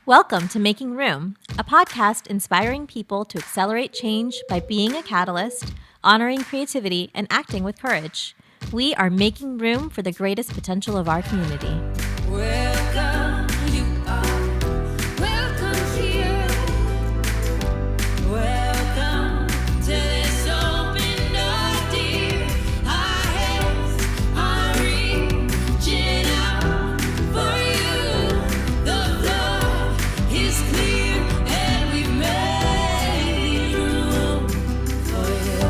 Welcome to Making Room, a podcast inspiring people to accelerate change by being a catalyst, honoring creativity, and acting with courage. We are making room for the greatest potential of our community. Welcome, you are welcome here. Welcome to this open door, dear. Our hands are reaching out for you. The floor is clear and we've made room for you.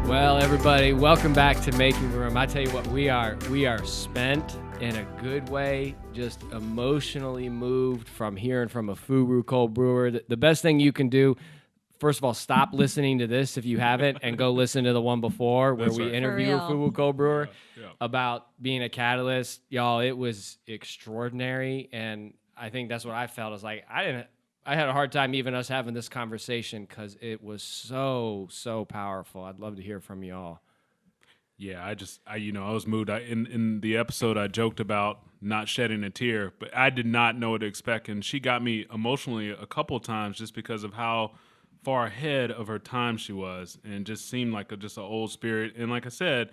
Well, everybody, welcome back to Making Room. I tell you what, we are spent in a good way, just emotionally moved from hearing from Efuru Cole-Brewer. The best thing you can do, first of all, stop listening to this if you haven't, and go listen to the one before where we interview Efuru Cole-Brewer about being a catalyst. Y'all, it was extraordinary, and I think that's what I felt. Is like I had a hard time even us having this conversation because it was so powerful. I'd love to hear from y'all. Yeah, I was moved. In the episode, I joked about not shedding a tear, but I did not know what to expect. And she got me emotionally a couple of times just because of how far ahead of her time she was, and just seemed like just an old spirit. And like I said,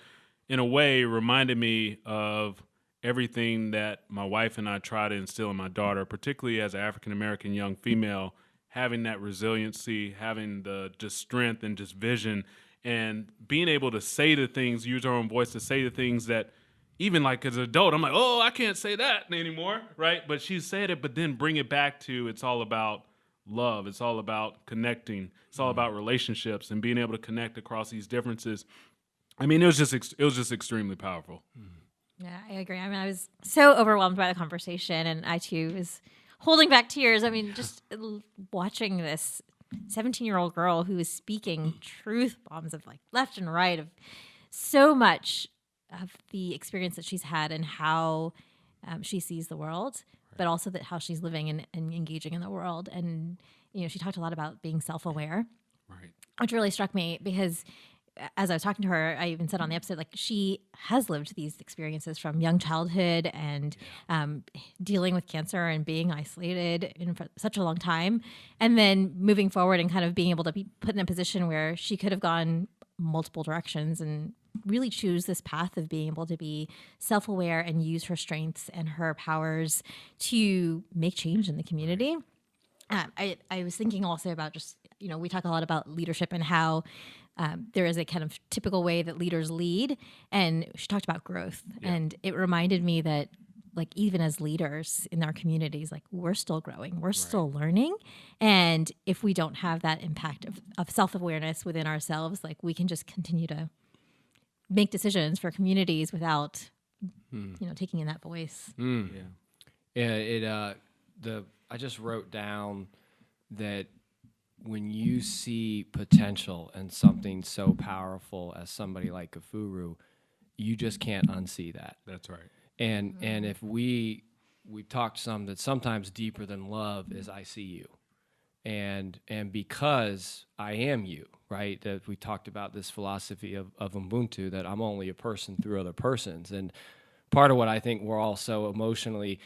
in a way, reminded me of everything that my wife and I try to instill in my daughter, particularly as an African-American young female, having that resiliency, having the just strength and just vision, and being able to say the things, use her own voice to say the things that even like as an adult, I'm like, oh, I can't say that anymore, right? But she said it, but then bring it back to it's all about love. It's all about connecting. It's all about relationships and being able to connect across these differences. I mean, it was just extremely powerful. Yeah, I agree. I mean, I was so overwhelmed by the conversation, and I too was holding back tears. I mean, just watching this 17-year-old girl who is speaking truth bombs of like left and right of so much of the experience that she's had and how she sees the world, but also that how she's living and engaging in the world. And, you know, she talked a lot about being self-aware, Right. which really struck me because as I was talking to her, I even said on the episode, like, she has lived these experiences from young childhood and dealing with cancer and being isolated for such a long time. And then moving forward and kind of being able to be put in a position where she could have gone multiple directions and really choose this path of being able to be self-aware and use her strengths and her powers to make change in the community. I was thinking also about just, you know, we talk a lot about leadership and how there is a kind of typical way that leaders lead. And she talked about growth. Yeah. And it reminded me that, like, even as leaders in our communities, like, we're still growing, we're still learning. And if we don't have that impact of self-awareness within ourselves, like, we can just continue to make decisions for communities without, you know, taking in that voice. Yeah, I just wrote down that when you see potential in something so powerful as somebody like Efuru, you just can't unsee that. That's right. And if we talked some that sometimes deeper than love is I see you. And because I am you, right? That we talked about this philosophy of Ubuntu, that I'm only a person through other persons. And part of what I think we're all so emotionally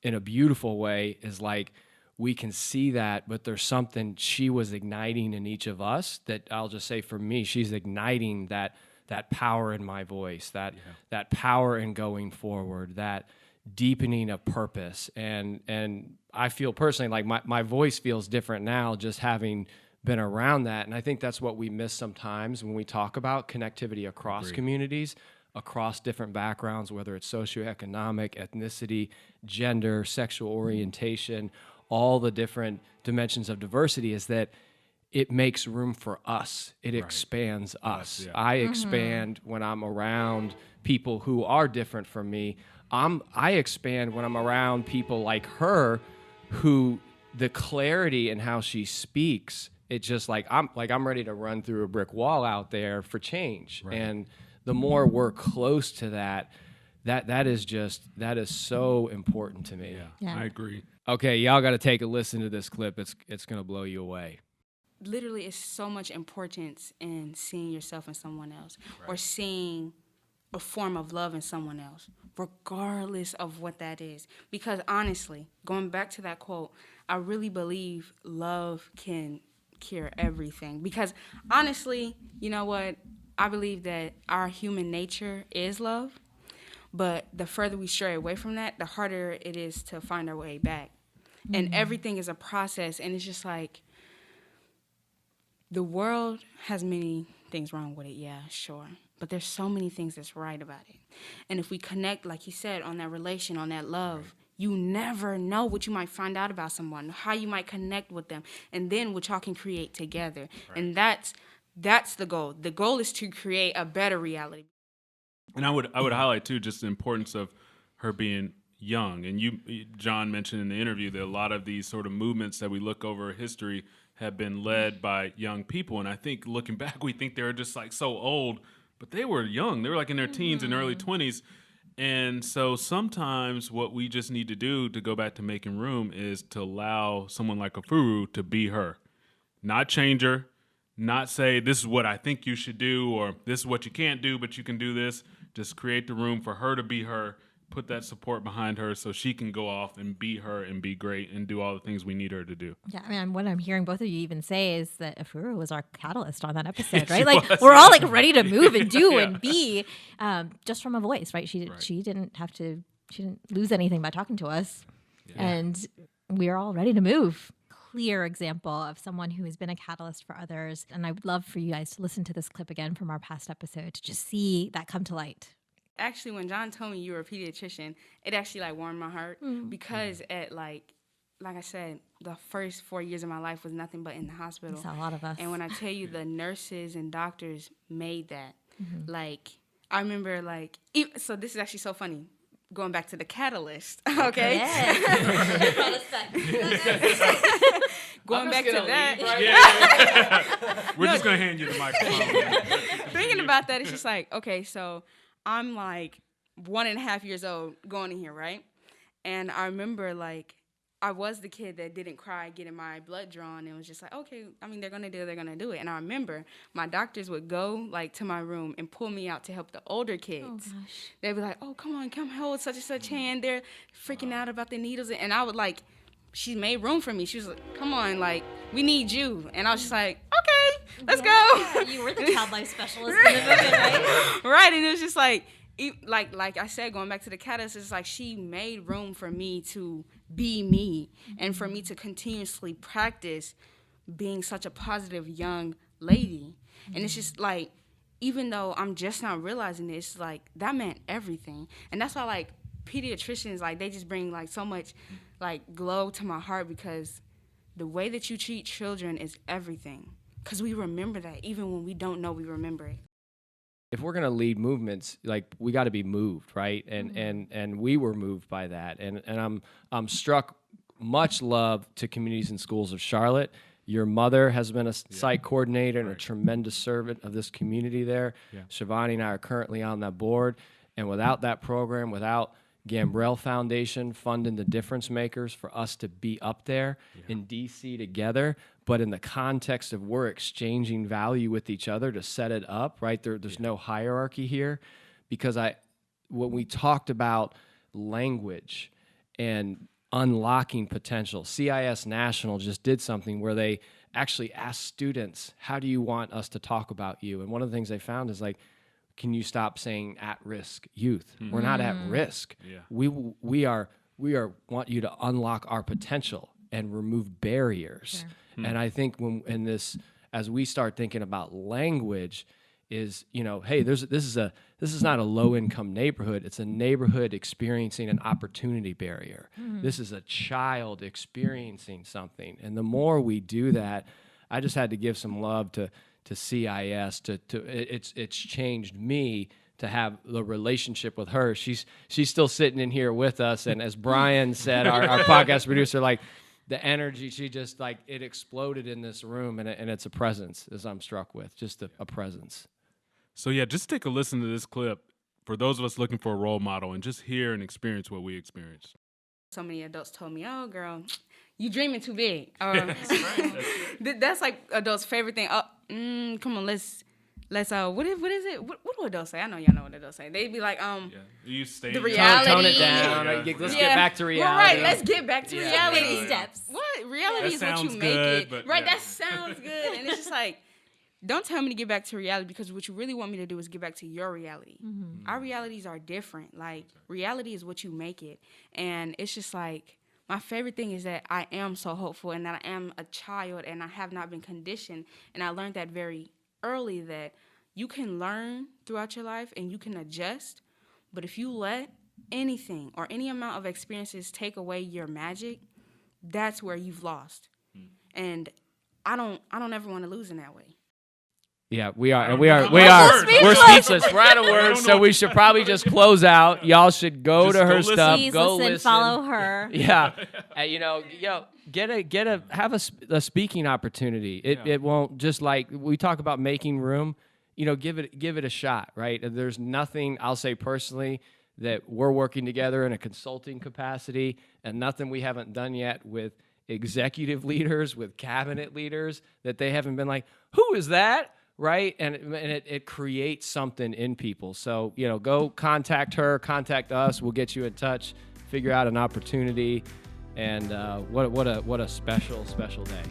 in a beautiful way is like, we can see that, but there's something she was igniting in each of us that I'll just say for me, she's igniting that power in my voice, that power in going forward, that deepening of purpose. And I feel personally like my voice feels different now just having been around that. And I think that's what we miss sometimes when we talk about connectivity across communities, across different backgrounds, whether it's socioeconomic, ethnicity, gender, sexual orientation, all the different dimensions of diversity, is that it makes room for us. It expands us. I expand when I'm around people who are different from me. I expand when I'm around people like her, who the clarity in how she speaks, it's just like I'm ready to run through a brick wall out there for change. Right. And the more we're close to that is so important to me. Yeah. I agree. Okay, y'all got to take a listen to this clip. It's going to blow you away. Literally, it's so much importance in seeing yourself in someone else, or seeing a form of love in someone else, regardless of what that is. Because honestly, going back to that quote, I really believe love can cure everything. Because honestly, you know what? I believe that our human nature is love, but the further we stray away from that, the harder it is to find our way back. And everything is a process, and it's just like, the world has many things wrong with it, yeah, sure. But there's so many things that's right about it. And if we connect, like you said, on that relation, on that love, you never know what you might find out about someone, how you might connect with them, and then what y'all can create together. And that's the goal. The goal is to create a better reality. And I would highlight too just the importance of her being young. And John mentioned in the interview that a lot of these sort of movements that we look over history have been led by young people. And I think looking back, we think they're just like so old, but they were young. They were like in their teens and early 20s. And so sometimes what we just need to do to go back to making room is to allow someone like Efuru to be her, not change her, not say this is what I think you should do or this is what you can't do, but you can do this. Just create the room for her to be her, put that support behind her so she can go off and be her and be great and do all the things we need her to do. Yeah, I mean, what I'm hearing both of you even say is that Efuru was our catalyst on that episode, She right? Like was. we're all like ready to move and do and be, just from a voice, right? She didn't lose anything by talking to us, and we are all ready to move. Clear example of someone who has been a catalyst for others, and I would love for you guys to listen to this clip again from our past episode to just see that come to light. Actually, when John told me you were a pediatrician, it actually like warmed my heart because at like I said, the first 4 years of my life was nothing but in the hospital. That's a lot of us. And when I tell you the nurses and doctors made that, like I remember like so this is actually so funny. Going back to the catalyst, okay? Going back to that. We're just going to hand you the microphone. Thinking about that, it's just like, okay, so I'm like 1.5 years old going in here, right? And I remember like I was the kid that didn't cry getting my blood drawn and was just like, okay, I mean, they're going to do it. And I remember my doctors would go like to my room and pull me out to help the older kids. Oh, gosh. They'd be like, oh, come on, come hold such and such hand. They're freaking out about the needles. And I would like, she made room for me. She was like, come on, like, we need you. And I was just like, okay, let's go. You were the child life specialist in the movie, right? Right, and it was just like I said, going back to the catalyst, it's like she made room for me to be me and for me to continuously practice being such a positive young lady. And it's just like, even though I'm just not realizing this, like that meant everything. And that's why like pediatricians, like they just bring like so much like glow to my heart because the way that you treat children is everything. Because we remember that even when we don't know we remember it. If we're going to lead movements, like we got to be moved, right? And we were moved by that. And I'm struck, much love to Communities and Schools of Charlotte. Your mother has been a site coordinator and a tremendous servant of this community there. Yeah. Shivani and I are currently on that board. And without that program, without Gambrell Foundation funding the difference makers for us to be up there in DC together, but in the context of we're exchanging value with each other to set it up, right? There's no hierarchy here, because when we talked about language and unlocking potential, CIS National just did something where they actually asked students, how do you want us to talk about you? And one of the things they found is like, can you stop saying at-risk youth? We're not at risk. Yeah. We want you to unlock our potential and remove barriers. Sure. And I think as we start thinking about language, is hey, this is not a low-income neighborhood. It's a neighborhood experiencing an opportunity barrier. This is a child experiencing something, and the more we do that, I just had to give some love to CIS. It's changed me to have the relationship with her. She's still sitting in here with us, and as Brian said, our podcast producer, like the energy, she just like it exploded in this room, and it's a presence, as I'm struck with, just a presence. So yeah, just take a listen to this clip for those of us looking for a role model and just hear and experience what we experienced. So many adults told me, "Oh, girl, you dreaming too big." That's like adults' favorite thing. Oh, come on, let's what is it? What do adults say? I know y'all know what adults say. They'd be like, Yeah. You stay the in your- reality. Tone it down. Yeah. Let's Yeah. get back to reality. Well, right, let's get back to Yeah. reality. Baby steps. What? Reality That is what you sounds make good, it. but Right, yeah. that sounds good. And it's just like, don't tell me to get back to reality, because what you really want me to do is get back to your reality. Our realities are different. Like, reality is what you make it. And it's just like, my favorite thing is that I am so hopeful and that I am a child and I have not been conditioned. And I learned that very early, that you can learn throughout your life and you can adjust. But if you let anything or any amount of experiences take away your magic, that's where you've lost. And I don't ever want to lose in that way. Yeah, we are. don't We know. are. We're We're speechless. speechless. We're out of words, so we should probably just close out. Y'all should go Just to her go listen. stuff. Please Go listen, follow her. Yeah, have a speaking opportunity. It won't, just like we talk about making room. Give it a shot. Right? There's nothing, I'll say personally, that we're working together in a consulting capacity, and nothing we haven't done yet with executive leaders, with cabinet leaders, that they haven't been like, who is that? Right? And it creates something in people. So, go contact her, contact us. We'll get you in touch, figure out an opportunity. And what a special, special day.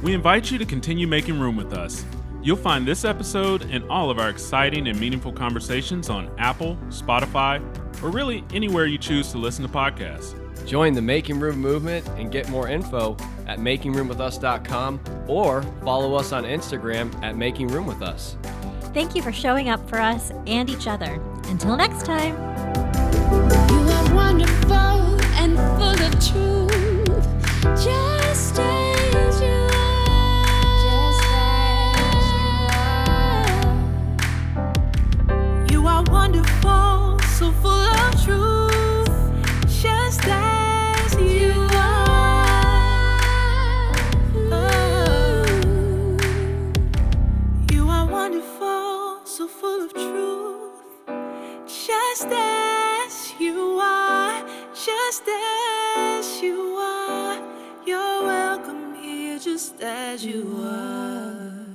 We invite you to continue making room with us. You'll find this episode and all of our exciting and meaningful conversations on Apple, Spotify, or really anywhere you choose to listen to podcasts. Join the Making Room movement and get more info at makingroomwithus.com, or follow us on Instagram at Making Room With Us. Thank you for showing up for us and each other. Until next time. You are wonderful and full of truth, just as you are. You are wonderful, so full of truth, just as you are. You are wonderful, so full of truth, just as you are, just as you are. You're welcome here, just as you are.